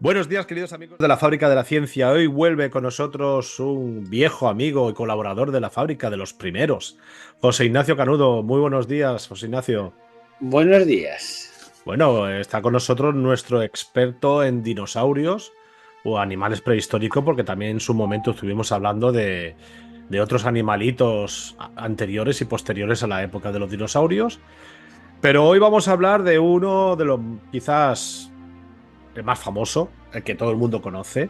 Buenos días, queridos amigos de la Fábrica de la Ciencia. Hoy vuelve con nosotros un viejo amigo y colaborador de la fábrica de los primeros, José Ignacio Canudo. Muy buenos días, José Ignacio. Buenos días. Bueno, está con nosotros nuestro experto en dinosaurios o animales prehistóricos, porque también en su momento estuvimos hablando de otros animalitos anteriores y posteriores a la época de los dinosaurios. Pero hoy vamos a hablar de uno de los quizás el más famoso, el que todo el mundo conoce.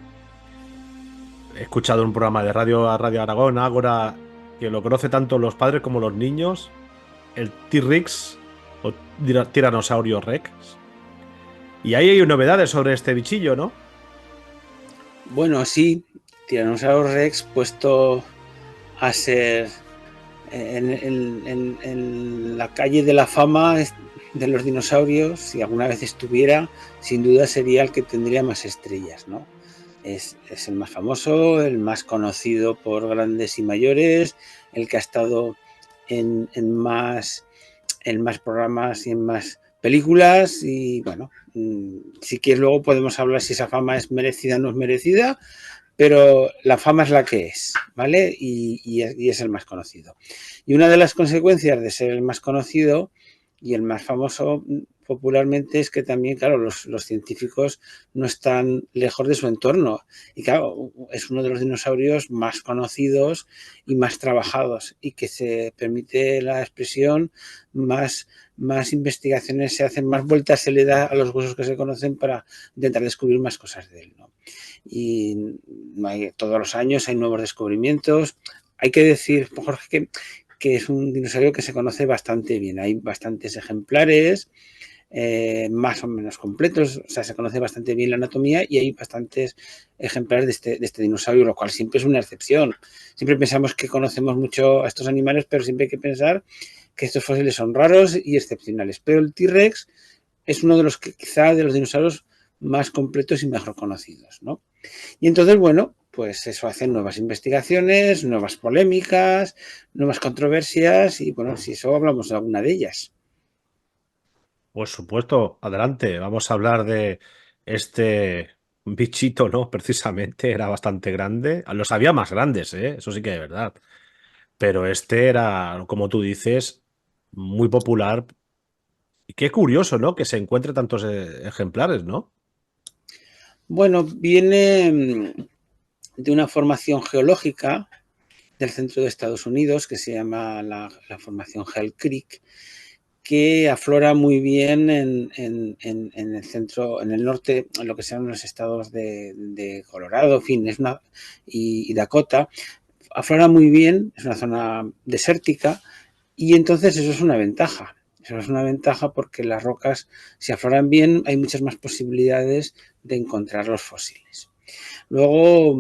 He escuchado en un programa de radio a Radio Aragón, Ágora, que lo conoce tanto los padres como los niños, el T-Rex o Tiranosaurio Rex. Y ahí hay novedades sobre este bichillo, ¿no? Bueno, sí, Tyrannosaurus Rex puesto a ser en la calle de la fama de los dinosaurios, si alguna vez estuviera, sin duda sería el que tendría más estrellas, ¿no? Es el más famoso, el más conocido por grandes y mayores, el que ha estado en más programas y en más películas. Y bueno, si quieres luego podemos hablar si esa fama es merecida o no es merecida, pero la fama es la que es, ¿vale? Y es el más conocido. Y una de las consecuencias de ser el más conocido y el más famoso popularmente es que también, claro, los científicos no están lejos de su entorno. Y claro, es uno de los dinosaurios más conocidos y más trabajados, y que se permite la expresión, más investigaciones se hacen, más vueltas se le da a los huesos que se conocen para intentar descubrir más cosas de él, ¿no? Y todos los años hay nuevos descubrimientos. Hay que decir, Jorge, que es un dinosaurio que se conoce bastante bien. Hay bastantes ejemplares, más o menos completos, o sea, se conoce bastante bien la anatomía y hay bastantes ejemplares de este dinosaurio, lo cual siempre es una excepción. Siempre pensamos que conocemos mucho a estos animales, pero siempre hay que pensar que estos fósiles son raros y excepcionales. Pero el T-Rex es uno de los que quizá de los dinosaurios más completos y mejor conocidos, ¿no? Y entonces, bueno, pues eso hace nuevas investigaciones, nuevas polémicas, nuevas controversias y, bueno, si eso hablamos de alguna de ellas. Por supuesto, adelante. Vamos a hablar de este bichito, ¿no? Precisamente era bastante grande. Los había más grandes, ¿eh? Eso sí que es verdad. Pero este era, como tú dices, muy popular. Y qué curioso, ¿no? Que se encuentre tantos ejemplares, ¿no? Bueno, viene de una formación geológica del centro de Estados Unidos que se llama la formación Hell Creek, que aflora muy bien en el centro, en el norte, en lo que sean los estados de Colorado, en fin, y Dakota. Aflora muy bien, es una zona desértica, y entonces eso es una ventaja. Eso es una ventaja porque las rocas, si afloran bien, hay muchas más posibilidades de encontrar los fósiles. Luego,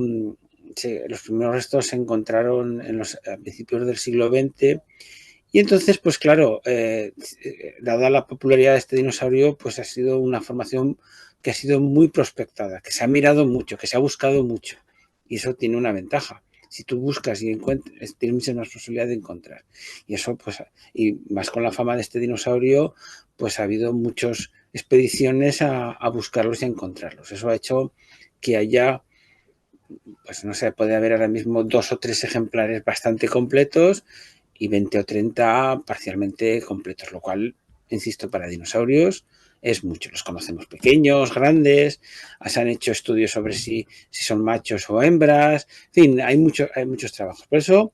sí, los primeros restos se encontraron a principios del siglo XX, y entonces, pues claro, dada la popularidad de este dinosaurio, pues ha sido una formación que ha sido muy prospectada, que se ha mirado mucho, que se ha buscado mucho, y eso tiene una ventaja. Si tú buscas y encuentras, tienes muchas más posibilidades de encontrar. Y eso, pues, y más con la fama de este dinosaurio, pues ha habido muchas expediciones a buscarlos y a encontrarlos. Eso ha hecho que haya, pues no sé, puede haber ahora mismo 2 o 3 ejemplares bastante completos y 20 o 30 parcialmente completos, lo cual, insisto, para dinosaurios es mucho. Los conocemos pequeños, grandes, se han hecho estudios sobre si son machos o hembras, en fin, hay muchos trabajos. Por eso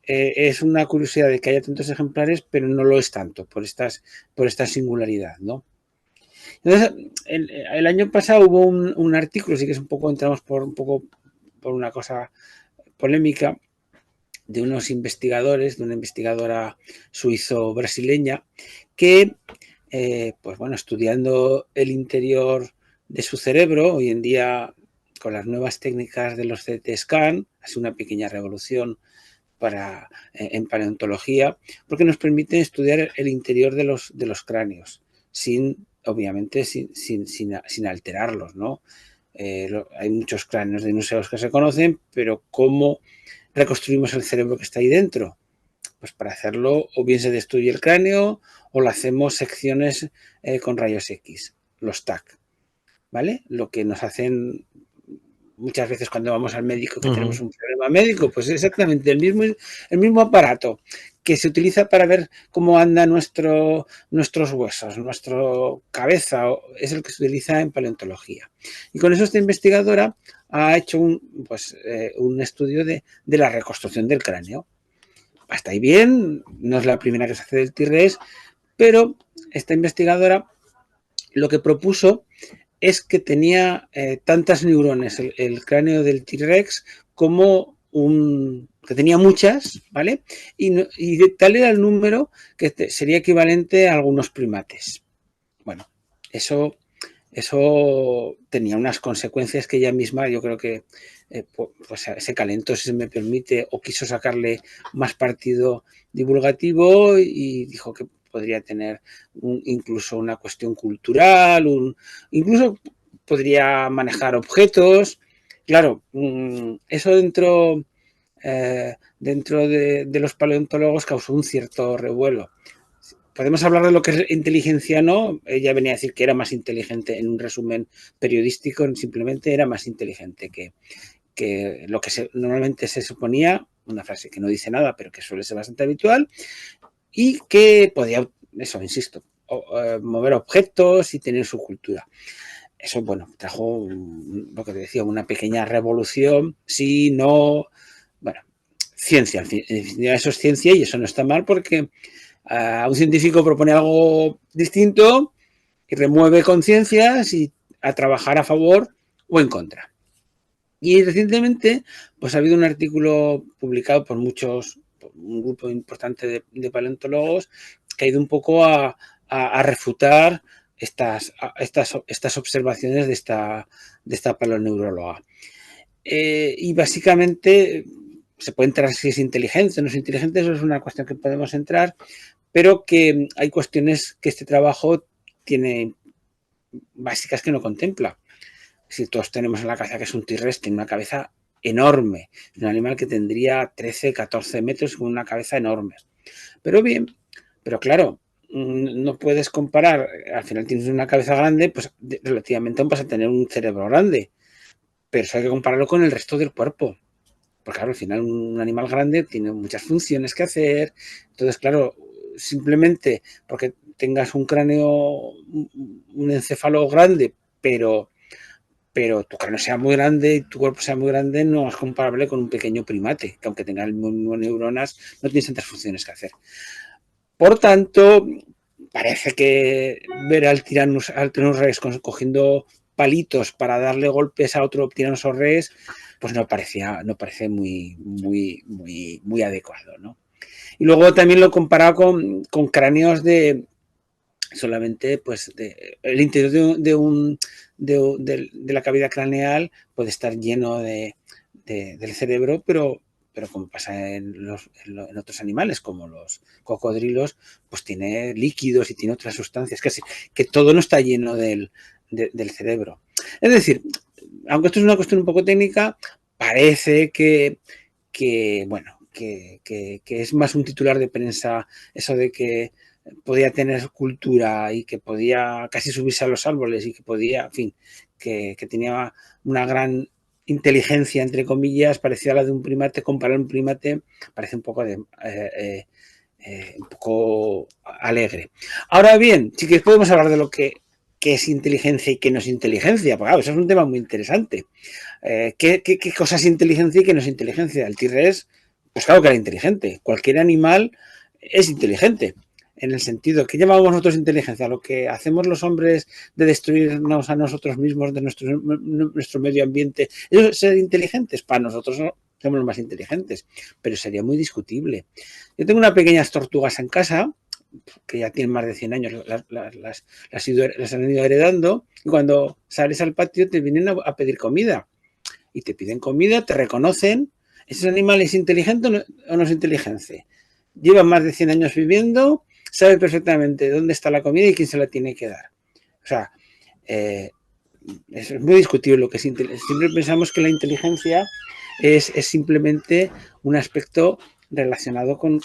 es una curiosidad de que haya tantos ejemplares, pero no lo es tanto por esta singularidad, ¿no? Entonces, el año pasado hubo un artículo, sí que es un poco, entramos por una cosa polémica, de unos investigadores, de una investigadora suizo-brasileña, que, pues bueno, estudiando el interior de su cerebro, hoy en día con las nuevas técnicas de los CT scan, ha sido una pequeña revolución en paleontología, porque nos permite estudiar el interior de los cráneos, obviamente, sin alterarlos, ¿no? Hay muchos cráneos de dinosaurios que se conocen, pero ¿cómo reconstruimos el cerebro que está ahí dentro? Pues para hacerlo, o bien se destruye el cráneo, o lo hacemos secciones con rayos X, los TAC. ¿vale? Lo que nos hacen muchas veces cuando vamos al médico que tenemos Ujú. un problema médico, pues es exactamente el mismo aparato que se utiliza para ver cómo anda nuestros huesos, nuestra cabeza, es el que se utiliza en paleontología. Y con eso esta investigadora ha hecho un estudio de la reconstrucción del cráneo. Hasta ahí bien, no es la primera que se hace del T-Rex, pero esta investigadora lo que propuso es que tenía tantas neurones el cráneo del T-Rex como que tenía muchas, ¿vale? Y tal era el número que sería equivalente a algunos primates. Bueno, eso tenía unas consecuencias que ella misma, yo creo que pues se calentó, si se me permite, o quiso sacarle más partido divulgativo y dijo que podría tener incluso una cuestión cultural, incluso podría manejar objetos. Claro, eso dentro de los paleontólogos causó un cierto revuelo. Podemos hablar de lo que es inteligencia, ¿no? Ella venía a decir que era más inteligente en un resumen periodístico, simplemente era más inteligente que lo que normalmente se suponía, una frase que no dice nada, pero que suele ser bastante habitual, y que podía, eso, insisto, mover objetos y tener su cultura. Eso, bueno, trajo lo que te decía, una pequeña revolución, sí, no, bueno, ciencia, en fin, eso es ciencia y eso no está mal porque un científico propone algo distinto y remueve conciencias y a trabajar a favor o en contra. Y recientemente, pues ha habido un artículo publicado por un grupo importante paleontólogos que ha ido un poco a refutar estas observaciones de esta paleoneuróloga. Y básicamente se puede entrar si es inteligente o no es inteligente, eso es una cuestión que podemos entrar, pero que hay cuestiones que este trabajo tiene básicas que no contempla. Si todos tenemos en la cabeza que es un T-Rex, tiene una cabeza enorme, es un animal que tendría 13, 14 metros con una cabeza enorme. Pero bien, pero claro, no puedes comparar, al final tienes una cabeza grande, pues relativamente vas a tener un cerebro grande, pero eso hay que compararlo con el resto del cuerpo. Porque claro, al final un animal grande tiene muchas funciones que hacer. Entonces, claro, simplemente porque tengas un cráneo, un encéfalo grande, pero tu cráneo sea muy grande y tu cuerpo sea muy grande, no es comparable con un pequeño primate, que aunque tenga el mismo neuronas, no tiene tantas funciones que hacer. Por tanto, parece que ver al Tyrannosaurus Rex cogiendo palitos para darle golpes a otro Tyrannosaurus Rex, pues no parece muy adecuado, ¿no? Y luego también lo he comparado con cráneos de solamente, pues, el interior de la cavidad craneal puede estar lleno del cerebro, pero como pasa en otros animales, como los cocodrilos, pues tiene líquidos y tiene otras sustancias, que todo no está lleno del cerebro. Es decir, aunque esto es una cuestión un poco técnica, parece bueno, que es más un titular de prensa eso de que podía tener cultura y que podía casi subirse a los árboles y que podía, en fin, que tenía una gran inteligencia, entre comillas, parecida a la de un primate. Comparar un primate parece un poco alegre. Ahora bien, sí que podemos hablar de lo que es inteligencia y qué no es inteligencia, porque claro, eso es un tema muy interesante. ¿Qué cosa es inteligencia y qué no es inteligencia? El T-Rex, pues claro que era inteligente. Cualquier animal es inteligente. En el sentido, ¿qué llamamos nosotros inteligencia? Lo que hacemos los hombres de destruirnos a nosotros mismos, de nuestro medio ambiente. ¿Eso es ser inteligentes? Para nosotros no, somos los más inteligentes, pero sería muy discutible. Yo tengo unas pequeñas tortugas en casa, que ya tienen más de 100 años, las han ido heredando, y cuando sales al patio te vienen a pedir comida. Y te piden comida, te reconocen. ¿Ese animal es inteligente o no es inteligente? Lleva más de 100 años viviendo, sabe perfectamente dónde está la comida y quién se la tiene que dar. O sea, es muy discutible lo que es inteligencia. Siempre pensamos que la inteligencia es simplemente un aspecto relacionado con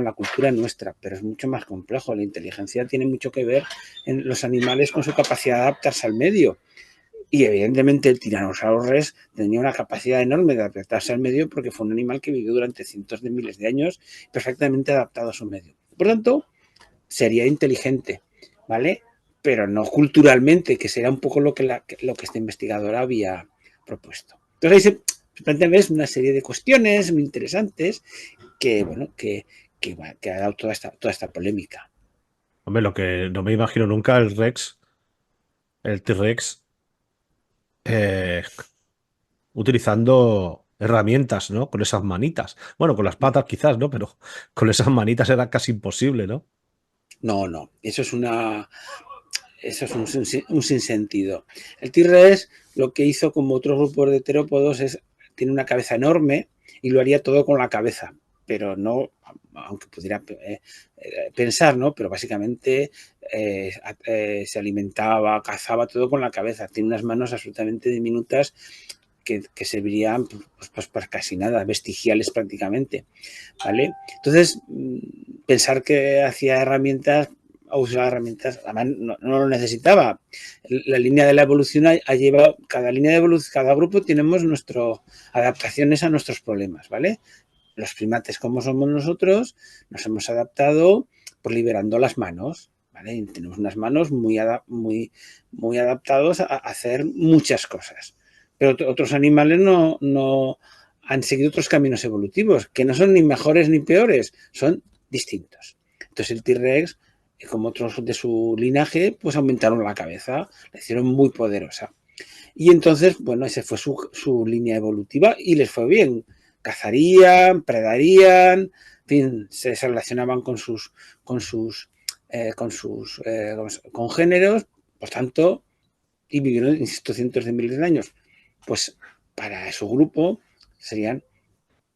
la cultura nuestra, pero es mucho más complejo. La inteligencia tiene mucho que ver en los animales con su capacidad de adaptarse al medio. Y evidentemente el Tyrannosaurus Rex tenía una capacidad enorme de adaptarse al medio porque fue un animal que vivió durante cientos de miles de años perfectamente adaptado a su medio. Por tanto, sería inteligente, ¿vale? Pero no culturalmente, que será un poco lo que esta investigadora había propuesto. Entonces ahí se plantean una serie de cuestiones muy interesantes que, bueno, que ha dado toda esta polémica. Hombre, lo que no me imagino nunca el Rex, el T-Rex, eh, utilizando herramientas, ¿no? Con esas manitas. Bueno, con las patas quizás, ¿no? Pero con esas manitas era casi imposible, ¿no? No, no, eso es un sinsentido. El T-Rex lo que hizo como otros grupos de terópodos tiene una cabeza enorme y lo haría todo con la cabeza, pero no, aunque pudiera pensar, ¿no? Pero básicamente se alimentaba, cazaba todo con la cabeza. Tiene unas manos absolutamente diminutas que servirían pues para casi nada, vestigiales prácticamente, ¿vale? Entonces, pensar que hacía herramientas o usaba herramientas, además no lo necesitaba. La línea de la evolución ha llevado, cada línea de evolución, cada grupo tenemos adaptaciones a nuestros problemas, ¿vale? Los primates, como somos nosotros, nos hemos adaptado por liberando las manos, ¿vale? Y tenemos unas manos muy adaptados a hacer muchas cosas. Pero otros animales no han seguido otros caminos evolutivos, que no son ni mejores ni peores, son distintos. Entonces el T-Rex, como otros de su linaje, pues aumentaron la cabeza, la hicieron muy poderosa. Y entonces, bueno, esa fue su línea evolutiva y les fue bien. Cazarían, predarían, en fin, se relacionaban con sus congéneros, por tanto, y vivieron, insisto, cientos de miles de años. Pues para su grupo serían,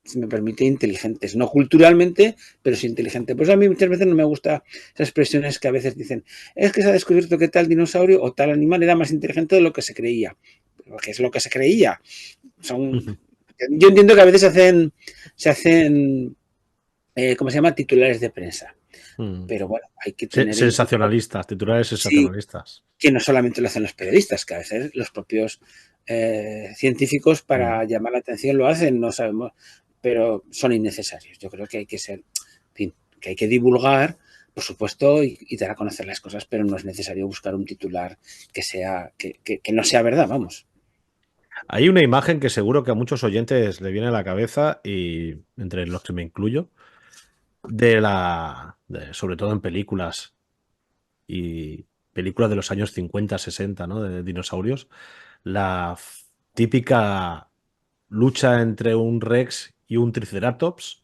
si me permite, inteligentes. No culturalmente, pero sí inteligentes. Pues a mí muchas veces no me gustan esas expresiones que a veces dicen, es que se ha descubierto que tal dinosaurio o tal animal era más inteligente de lo que se creía. ¿Qué es lo que se creía? Yo entiendo que a veces se hacen ¿cómo se llama? Titulares de prensa. Pero bueno, hay que tener en cuenta, Sensacionalistas, titulares sí, sensacionalistas. que no solamente lo hacen los periodistas, que a veces los propios científicos Mm. para llamar la atención lo hacen, no sabemos, pero son innecesarios. Yo creo que hay que ser, en fin, que hay que divulgar, por supuesto, y dar a conocer las cosas, pero no es necesario buscar un titular que no sea verdad, vamos. Hay una imagen que seguro que a muchos oyentes le viene a la cabeza, y entre los que me incluyo, sobre todo en películas y películas de los años 50, 60, ¿no? De dinosaurios, típica lucha entre un Rex y un Triceratops.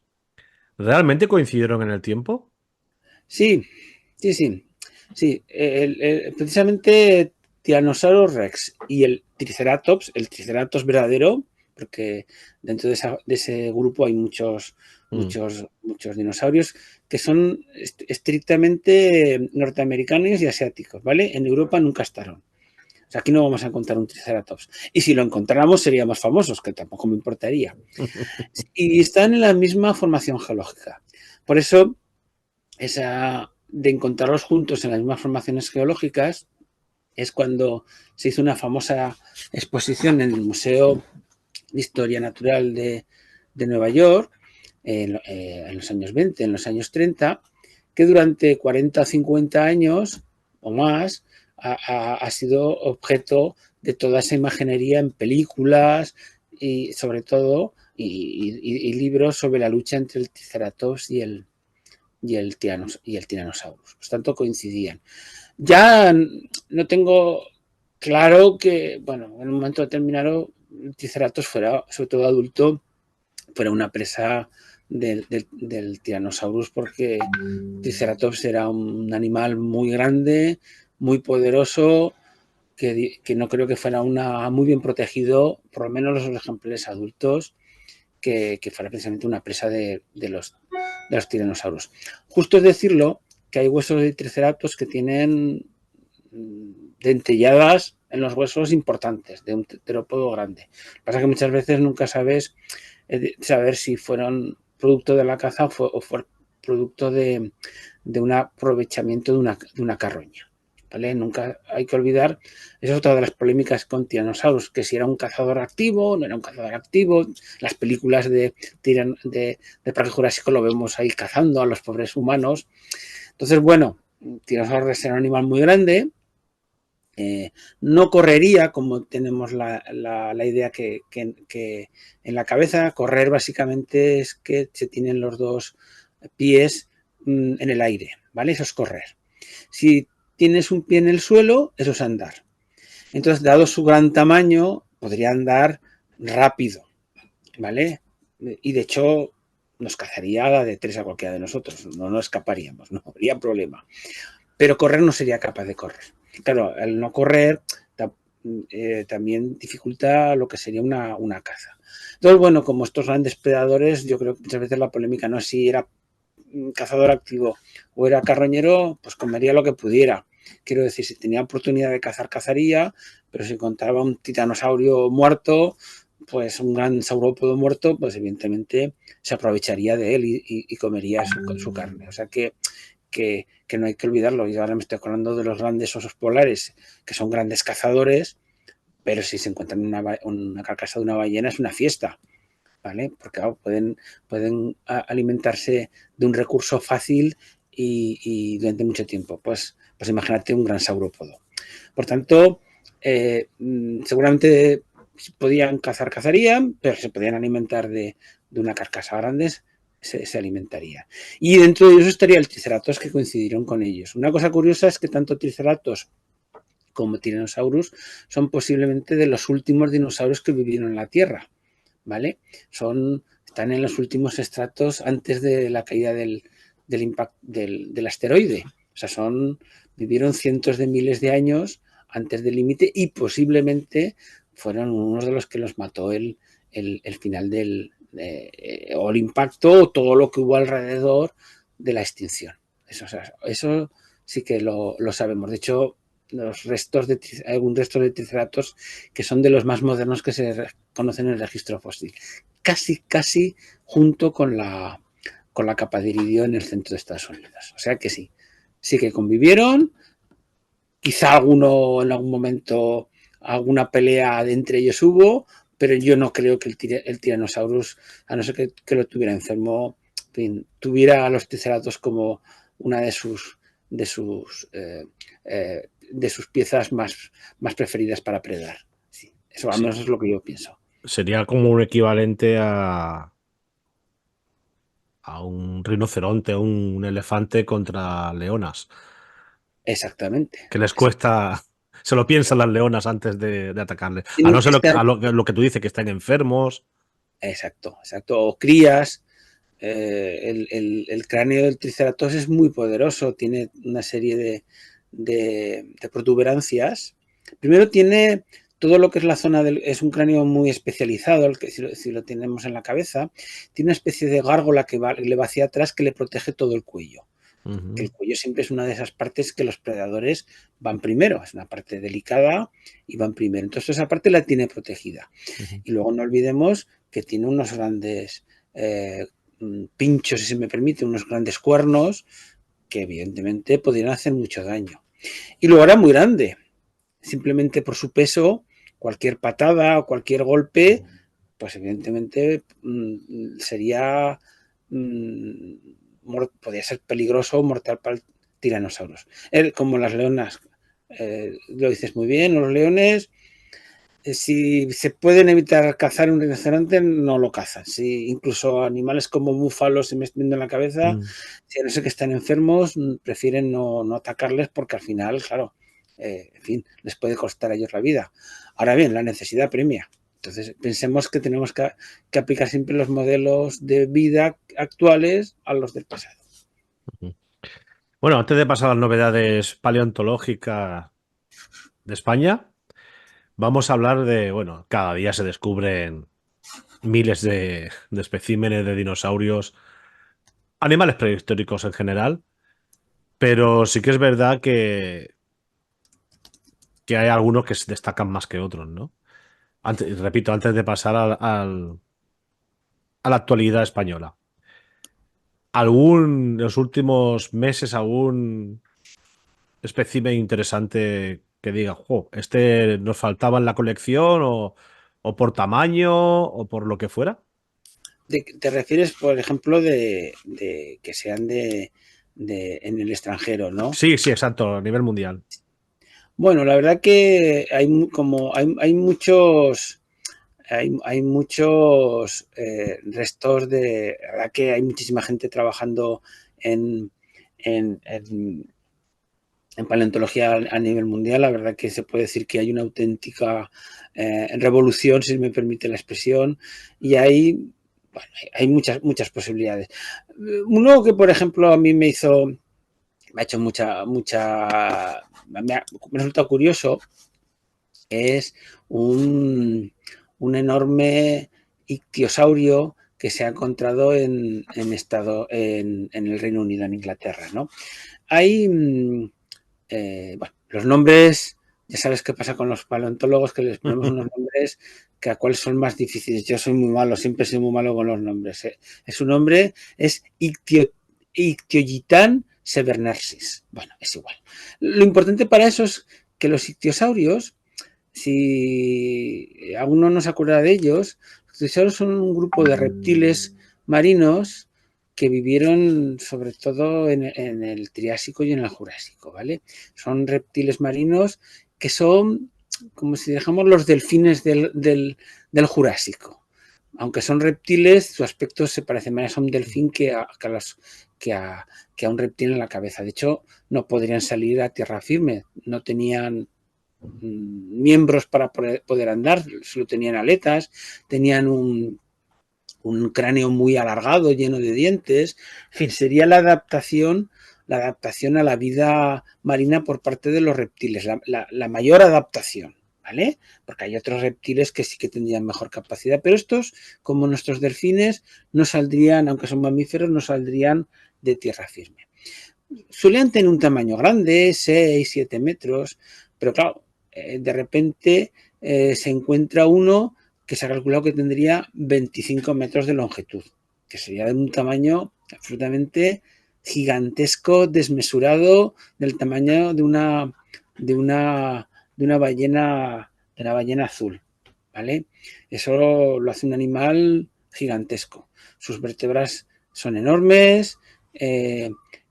¿Realmente coincidieron en el tiempo? Sí, sí, sí. Sí, precisamente Tyrannosaurus Rex y el Triceratops verdadero, porque dentro de ese grupo hay Mm. muchos dinosaurios que son estrictamente norteamericanos y asiáticos, ¿vale? En Europa nunca estaron. O sea, aquí no vamos a encontrar un Triceratops. Y si lo encontráramos seríamos famosos, que tampoco me importaría. Y están en la misma formación geológica. Por eso esa de encontrarlos juntos en las mismas formaciones geológicas es cuando se hizo una famosa exposición en el Museo de Historia Natural de Nueva York en los años 20, en los años 30, que durante 40 o 50 años o más ha sido objeto de toda esa imaginería en películas y sobre todo y libros sobre la lucha entre el Triceratops y el Tyrannosaurus. Por tanto, coincidían. Ya no tengo claro que, bueno, en un momento determinado, el Triceratops fuera, sobre todo adulto, fuera una presa del Tyrannosaurus, porque Triceratops era un animal muy grande, muy poderoso, que no creo que fuera muy bien protegido, por lo menos los ejemplares adultos, que fuera precisamente una presa de los tiranosaurios. Justo es decirlo que hay huesos de triceratops que tienen dentelladas en los huesos importantes de un terópodo grande. Lo que pasa es que muchas veces nunca sabes saber si fueron producto de la caza o fue producto de un aprovechamiento de una carroña. ¿vale? Nunca hay que olvidar, esa es otra de las polémicas con Tyrannosaurus, que si era un cazador activo, no era un cazador activo. Las películas de Parque Jurásico lo vemos ahí cazando a los pobres humanos. Entonces, bueno, Tyrannosaurus era un animal muy grande, no correría como tenemos la idea que en la cabeza. Correr básicamente es que se tienen los dos pies en el aire, ¿vale? Eso es correr. Si tienes un pie en el suelo, eso es andar. Entonces, dado su gran tamaño, podría andar rápido, ¿vale? Y de hecho, nos cazaría a la de 3 a cualquiera de nosotros, no nos escaparíamos, no habría problema. Pero correr no sería capaz de correr. Claro, al no correr también dificulta lo que sería una caza. Entonces, bueno, como estos grandes predadores, yo creo que muchas veces la polémica no es si era cazador activo o era carroñero, pues comería lo que pudiera. Quiero decir, si tenía oportunidad de cazar, cazaría, pero si encontraba un titanosaurio muerto, pues un gran saurópodo muerto, pues evidentemente se aprovecharía de él y comería su carne. O sea que no hay que olvidarlo. Y ahora me estoy acordando de los grandes osos polares, que son grandes cazadores, pero si se encuentran una carcasa de una ballena es una fiesta, ¿vale? Porque claro, pueden alimentarse de un recurso fácil durante mucho tiempo. Pues imagínate un gran saurópodo. Por tanto, seguramente podían cazar, cazarían, pero se podían alimentar de una carcasa grande, se alimentaría. Y dentro de ellos estaría el Triceratops, que coincidieron con ellos. Una cosa curiosa es que tanto Triceratops como Tyrannosaurus son posiblemente de los últimos dinosaurios que vivieron en la Tierra, ¿vale? Están en los últimos estratos antes de la caída del impacto del asteroide. O sea, vivieron cientos de miles de años antes del límite y posiblemente fueron unos de los que los mató el final o el impacto o todo lo que hubo alrededor de la extinción. Eso sí que lo sabemos. De hecho, algún resto de Triceratops que son de los más modernos que se conocen en el registro fósil. Casi junto con la capa de iridio en el centro de Estados Unidos. O sea que sí que convivieron. Quizá alguno en algún momento, alguna pelea de entre ellos hubo, pero yo no creo que el Tyrannosaurus, a no ser que lo tuviera enfermo, en fin, tuviera a los Triceratops como una de sus piezas más preferidas para predar. Sí, eso al menos es lo que yo pienso. Sería como un equivalente a un rinoceronte o un elefante contra leonas. Exactamente. Que les cuesta, se lo piensan las leonas antes de atacarle. A Tienen no que ser estar. lo que tú dices, que estén enfermos. Exacto. O crías. El cráneo del Triceratops es muy poderoso, tiene una serie de protuberancias. Primero tiene todo lo que es la zona es un cráneo muy especializado, el que si lo tenemos en la cabeza, tiene una especie de gárgola que le va hacia atrás que le protege todo el cuello. Que el cuello siempre es una de esas partes que los predadores van primero, es una parte delicada y van primero. Entonces esa parte la tiene protegida. Y luego no olvidemos que tiene unos grandes pinchos, si se me permite, unos grandes cuernos que evidentemente podrían hacer mucho daño. Y luego era muy grande, simplemente por su peso, cualquier patada o cualquier golpe, pues evidentemente sería podría ser peligroso o mortal para el tiranosaurus. Como las leonas, lo dices muy bien, los leones, si se pueden evitar cazar un rinoceronte, no lo cazan. Si incluso animales como búfalos, se me está viendo en la cabeza, si no sé que están enfermos, prefieren no atacarles porque al final, claro, en fin, les puede costar a ellos la vida. Ahora bien, la necesidad premia. Entonces, pensemos que tenemos que aplicar siempre los modelos de vida actuales a los del pasado. Bueno, antes de pasar a las novedades paleontológicas de España, vamos a hablar bueno, cada día se descubren miles de especímenes de dinosaurios, animales prehistóricos en general, pero sí que es verdad que hay algunos que se destacan más que otros, ¿no? Repito, antes de pasar a la actualidad española. En los últimos meses, espécimen interesante que diga, jo, este nos faltaba en la colección o por tamaño o por lo que fuera? ¿Te refieres, por ejemplo, de que sean en el extranjero, ¿no? Sí, sí, exacto, a nivel mundial. Bueno, la verdad que hay muchos, hay muchos restos de, la verdad que hay muchísima gente trabajando en, en en paleontología a nivel mundial. La verdad que se puede decir que hay una auténtica revolución, si me permite la expresión, y bueno, hay muchas posibilidades. Uno que, por ejemplo, a mí me ha hecho me resulta curioso, es un enorme ictiosaurio que se ha encontrado en el Reino Unido, en Inglaterra, ¿no? Hay bueno, los nombres, ya sabes qué pasa con los paleontólogos, que les ponemos unos nombres que a cuáles son más difíciles. Yo soy muy malo, siempre soy muy malo con los nombres. Su nombre es Ictiogitan severnensis. Bueno, es igual. Lo importante para eso es que los ictiosaurios, si alguno no se acuerda de ellos, los ictiosaurios son un grupo de reptiles marinos que vivieron sobre todo en el Triásico y en el Jurásico, ¿vale? Son reptiles marinos que son como si dejamos los delfines del Jurásico. Aunque son reptiles, su aspecto se parece más a un delfín que a un reptil en la cabeza. De hecho, no podrían salir a tierra firme, no tenían miembros para poder andar, solo tenían aletas, tenían un cráneo muy alargado, lleno de dientes. En fin, sería la adaptación a la vida marina por parte de los reptiles, la mayor adaptación, ¿vale? Porque hay otros reptiles que sí que tendrían mejor capacidad, pero estos, como nuestros delfines, no saldrían, aunque son mamíferos, no saldrían de tierra firme. Solían tener un tamaño grande, 6, 7 metros, pero claro, de repente se encuentra uno que se ha calculado que tendría 25 metros de longitud, que sería de un tamaño absolutamente gigantesco, desmesurado, del tamaño de una, de una ballena azul, ¿vale? Eso lo hace un animal gigantesco. Sus vértebras son enormes,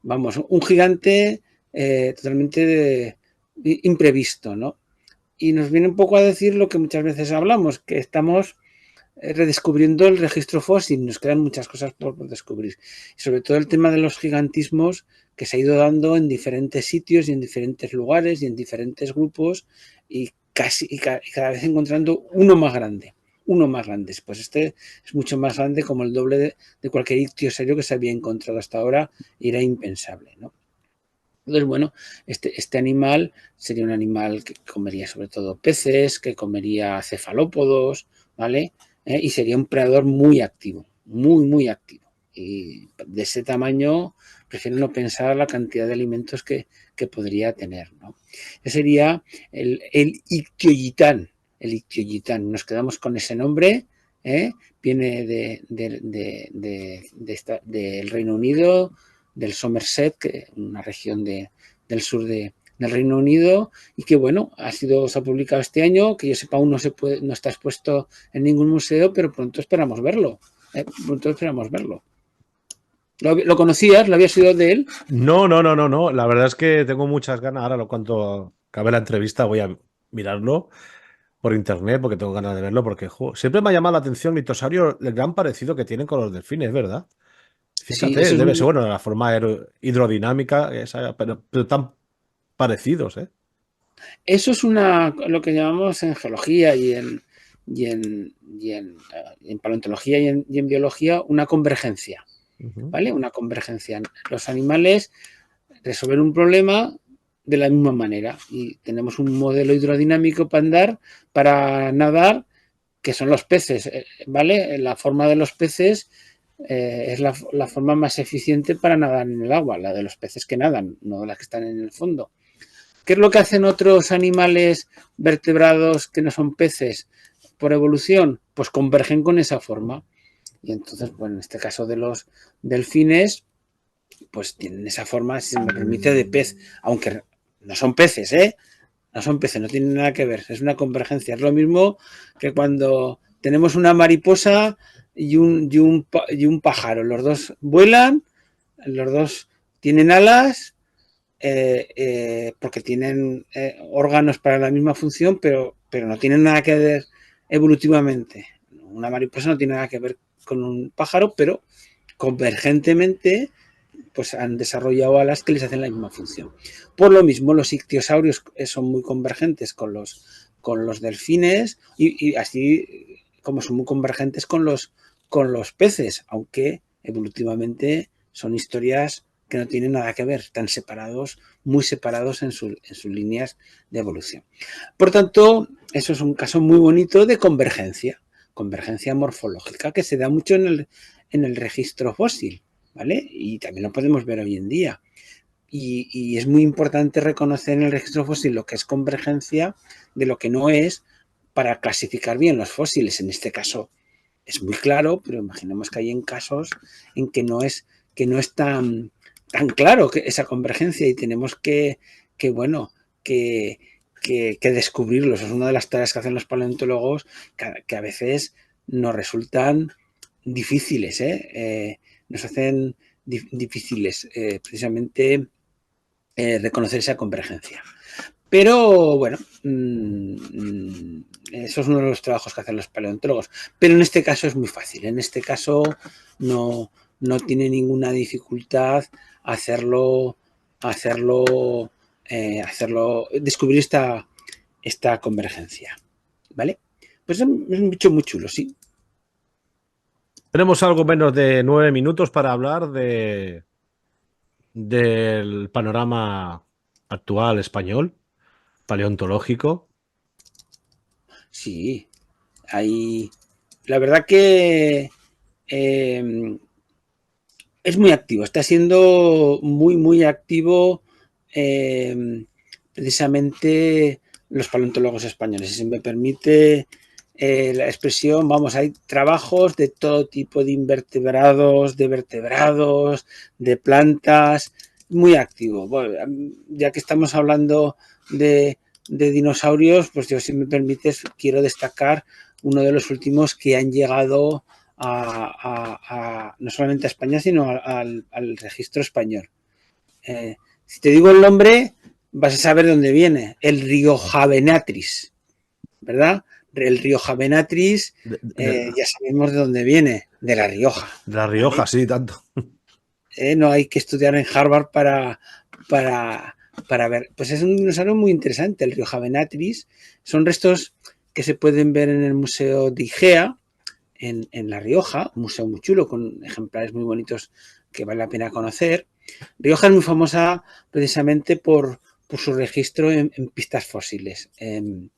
vamos, un gigante totalmente imprevisto, ¿no? Y nos viene un poco a decir lo que muchas veces hablamos, que estamos redescubriendo el registro fósil, nos quedan muchas cosas por descubrir. Y sobre todo el tema de los gigantismos que se ha ido dando en diferentes sitios y en diferentes lugares y en diferentes grupos y cada vez encontrando uno más grande. Pues este es mucho más grande, como el doble de cualquier ictiosaurio que se había encontrado hasta ahora, y era impensable, ¿no? Entonces, bueno, este animal sería un animal que comería sobre todo peces, que comería cefalópodos, ¿vale? Y sería un predador muy activo, muy activo. Y de ese tamaño, prefiero no pensar la cantidad de alimentos que podría tener, ¿no? Ese sería el ictioyitán, el ictioyitán. Nos quedamos con ese nombre, ¿eh? Viene del Reino Unido, del Somerset, que una región del sur del Reino Unido, y que bueno, se ha publicado este año, que yo sepa aún no está expuesto en ningún museo, pero pronto esperamos verlo. Pronto esperamos verlo. ¿Lo conocías? ¿Lo habías oído de él? No, no, no, no, no. La verdad es que tengo muchas ganas. Ahora, cuando acabe la entrevista, voy a mirarlo por internet porque tengo ganas de verlo. Porque siempre me ha llamado la atención mitosaurio, el gran parecido que tienen con los delfines, ¿verdad? Sí, Fíjate, eso es debe ser, bueno, la forma hidrodinámica, pero tan parecidos, ¿eh? Eso es lo que llamamos en geología y en paleontología y en biología una convergencia, Ujú. ¿vale? Una convergencia. Los animales resolver un problema de la misma manera y tenemos un modelo hidrodinámico para nadar, que son los peces, ¿vale? La forma de los peces es la forma más eficiente para nadar en el agua, la de los peces que nadan, no las que están en el fondo. ¿Qué es lo que hacen otros animales vertebrados que no son peces por evolución? Pues convergen con esa forma. Y entonces, bueno, en este caso de los delfines, pues tienen esa forma, si se me permite, de pez, aunque no son peces, ¿eh? No son peces, no tienen nada que ver, es una convergencia. Es lo mismo que cuando tenemos una mariposa y un pájaro. Los dos vuelan, los dos tienen alas, porque tienen órganos para la misma función, pero no tienen nada que ver evolutivamente. Una mariposa no tiene nada que ver con un pájaro, pero convergentemente pues han desarrollado alas que les hacen la misma función. Por lo mismo, los ictiosaurios son muy convergentes con los delfines y así como son muy convergentes con los peces, aunque evolutivamente son historias que no tienen nada que ver, están separados, muy separados en sus líneas de evolución. Por tanto, eso es un caso muy bonito de convergencia morfológica que se da mucho en el registro fósil, ¿vale? Y también lo podemos ver hoy en día. Y es muy importante reconocer en el registro fósil lo que es convergencia de lo que no es para clasificar bien los fósiles. En este caso es muy claro, pero imaginemos que hay en casos en que no es tan claro que esa convergencia y tenemos bueno, que descubrirlos. Es una de las tareas que hacen los paleontólogos que a veces nos resultan difíciles, nos hacen difíciles precisamente reconocer esa convergencia. Pero bueno, eso es uno de los trabajos que hacen los paleontólogos. Pero en este caso es muy fácil. En este caso no tiene ninguna dificultad hacerlo, descubrir esta convergencia. ¿Vale? Pues es un bicho muy chulo, sí. Tenemos algo menos de 9 minutos para hablar del panorama actual español, paleontológico. Sí, hay. La verdad que eh, es muy activo, está siendo muy activo precisamente los paleontólogos españoles. Si se me permite la expresión, vamos, hay trabajos de todo tipo de invertebrados, de vertebrados, de plantas, muy activo. Bueno, ya que estamos hablando de dinosaurios, pues yo, si me permites, quiero destacar uno de los últimos que han llegado no solamente a España, sino al registro español. Si te digo el nombre, vas a saber dónde viene. El Riojavenatris, ¿verdad? El Riojavenatris, ya sabemos de dónde viene, de La Rioja. De La Rioja, ¿vale? sí, tanto. No hay que estudiar en Harvard para, para ver. Pues es un dinosaurio muy interesante, el Riojavenatris. Son restos que se pueden ver en el Museo de Igea, en La Rioja, un museo muy chulo con ejemplares muy bonitos que vale la pena conocer. Rioja es muy famosa precisamente por su registro en pistas fósiles, en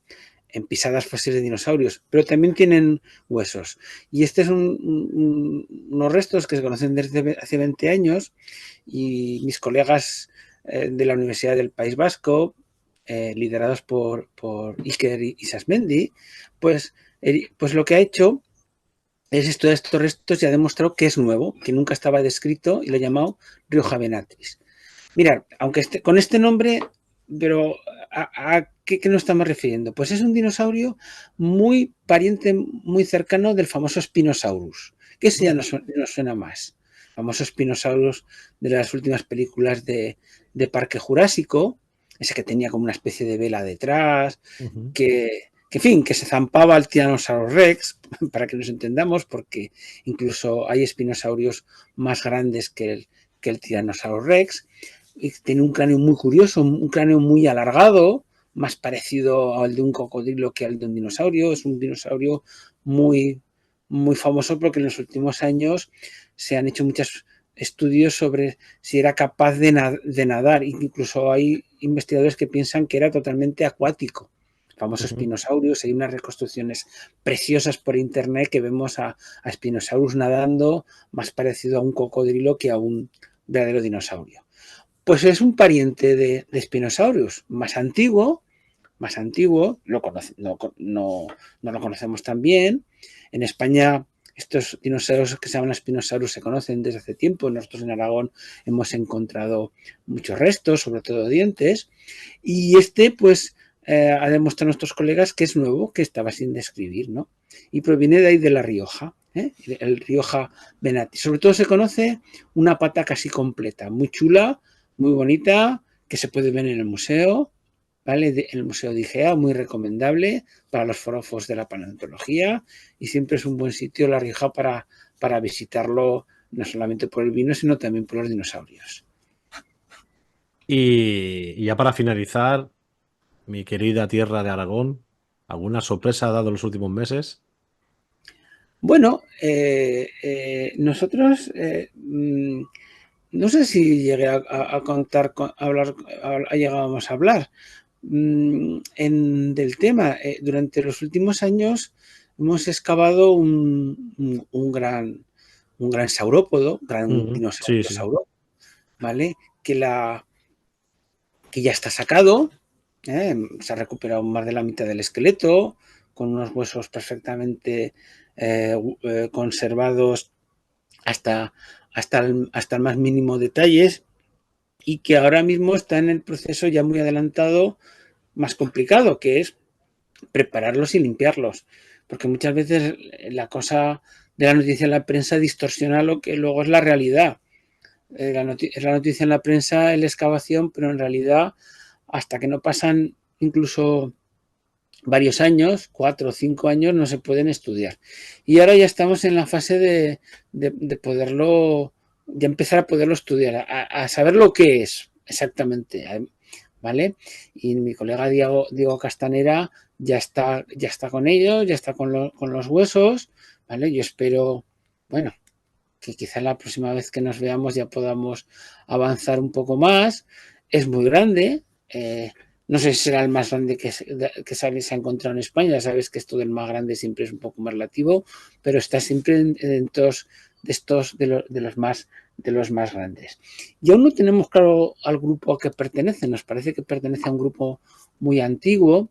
pisadas fósiles de dinosaurios, pero también tienen huesos. Y este es unos restos que se conocen desde hace 20 años y mis colegas de la Universidad del País Vasco, liderados por Iker Isasmendi, pues lo que ha hecho es estudiar estos restos y ha demostrado que es nuevo, que nunca estaba descrito y lo ha llamado Riojavenatris. Mirad, aunque con este nombre, pero ¿a qué nos estamos refiriendo? Pues es un dinosaurio muy pariente, muy cercano del famoso Spinosaurus, que ese ya nos suena más. El famoso Spinosaurus de las últimas películas de Parque Jurásico, ese que tenía como una especie de vela detrás, en fin, que se zampaba al Tyrannosaurus Rex, para que nos entendamos, porque incluso hay espinosaurios más grandes que el Tyrannosaurus Rex. Y tiene un cráneo muy curioso, un cráneo muy alargado, más parecido al de un cocodrilo que al de un dinosaurio. Es un dinosaurio muy famoso porque en los últimos años se han hecho muchos estudios sobre si era capaz de nadar. Incluso hay investigadores que piensan que era totalmente acuático. Famosos Spinosaurus, hay unas reconstrucciones preciosas por internet que vemos a Spinosaurus nadando más parecido a un cocodrilo que a un verdadero dinosaurio. Pues es un pariente de Spinosaurus, más antiguo, no lo conocemos tan bien. En España Estos dinosaurios que se llaman Spinosaurus se conocen desde hace tiempo. Nosotros en Aragón hemos encontrado muchos restos, sobre todo dientes. Y pues, ha demostrado a nuestros colegas que es nuevo, que estaba sin describir, ¿no? Y proviene de ahí de La Rioja, el Rioja Venati. Sobre todo se conoce una pata casi completa, muy chula, muy bonita, que se puede ver en el museo, ¿vale? En el Museo de Igea, muy recomendable para los forofos de la paleontología, y siempre es un buen sitio La Rioja para visitarlo, no solamente por el vino, sino también por los dinosaurios. Y ya para finalizar, mi querida tierra de Aragón, ¿alguna sorpresa ha dado en los últimos meses? Bueno, nosotros, no sé si llegué a contar, a hablar, llegábamos a hablar del tema. Durante los últimos años hemos excavado un gran saurópodo, gran Sí, dinosaurio sí. saurópodo, ¿vale? Que ya está sacado, se ha recuperado más de la mitad del esqueleto, con unos huesos perfectamente conservados hasta el más mínimo detalles, y que ahora mismo está en el proceso ya muy adelantado, más complicado, que es prepararlos y limpiarlos. Porque muchas veces la cosa de la noticia en la prensa distorsiona lo que luego es la realidad. Es la noticia en la prensa, en la excavación, pero en realidad, hasta que no pasan incluso varios años, 4 o 5 años, no se pueden estudiar. Y ahora ya estamos en la fase de poderlo, ya empezar a poderlo estudiar, a saber lo que es exactamente, ¿vale? Y mi colega Diego Castanera ya está con ellos, ya está con los huesos, ¿vale? Yo espero, bueno, que quizá la próxima vez que nos veamos ya podamos avanzar un poco más. Es muy grande, no sé si será el más grande que se ha encontrado en España. Ya sabes que esto del más grande siempre es un poco más relativo, pero está siempre en todos de los más grandes. Y aún no tenemos claro al grupo a que pertenece. Nos parece que pertenece a un grupo muy antiguo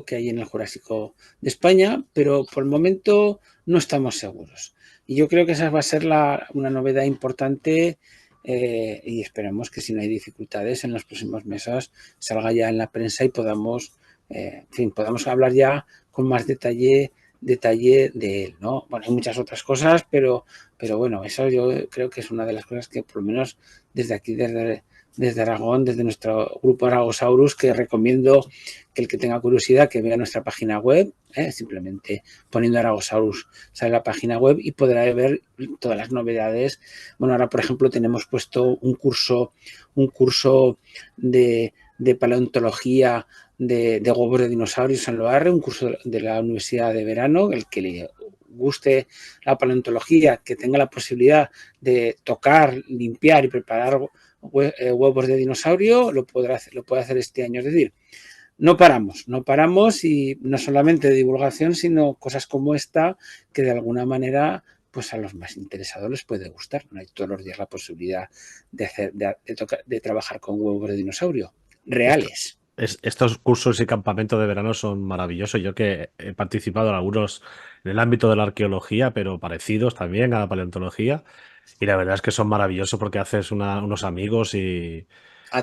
que hay en el Jurásico de España, pero por el momento no estamos seguros. Y yo creo que esa va a ser una novedad importante, y esperamos que si no hay dificultades en los próximos meses salga ya en la prensa y podamos, en fin, podamos hablar ya con más detalle de él, ¿no? Bueno, hay muchas otras cosas, pero bueno, eso yo creo que es una de las cosas que por lo menos desde aquí, desde Aragón, desde nuestro grupo Aragosaurus, que recomiendo que el que tenga curiosidad que vea nuestra página web, simplemente poniendo Aragosaurus sale la página web y podrá ver todas las novedades. Bueno, ahora por ejemplo tenemos puesto un curso de paleontología de huevos de dinosaurios en Loarre, un curso de la Universidad de Verano, el que le guste la paleontología, que tenga la posibilidad de tocar, limpiar y preparar huevos de dinosaurio, lo puede hacer este año. Es decir, no paramos, y no solamente de divulgación, sino cosas como esta que de alguna manera pues a los más interesados les puede gustar. No hay todos los días la posibilidad de trabajar con huevos de dinosaurio Esto, reales. estos cursos y campamentos de verano son maravillosos. Yo que he participado en algunos en el ámbito de la arqueología, pero parecidos también a la paleontología. Y la verdad es que son maravillosos porque haces unos amigos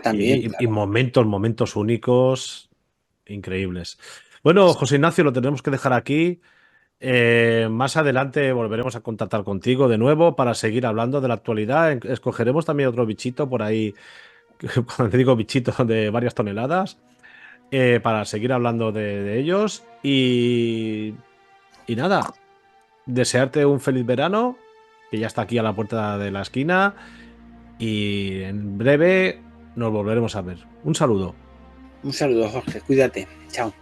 También, y claro. momentos únicos increíbles. Bueno, José Ignacio, lo tenemos que dejar aquí. Más adelante volveremos a contactar contigo de nuevo para seguir hablando de la actualidad. Escogeremos también otro bichito por ahí, cuando te digo bichito, de varias toneladas, para seguir hablando de ellos. Y nada, desearte un feliz verano, que ya está aquí a la puerta de la esquina. Y en breve nos volveremos a ver. Un saludo. Un saludo, Jorge. Cuídate. Chao.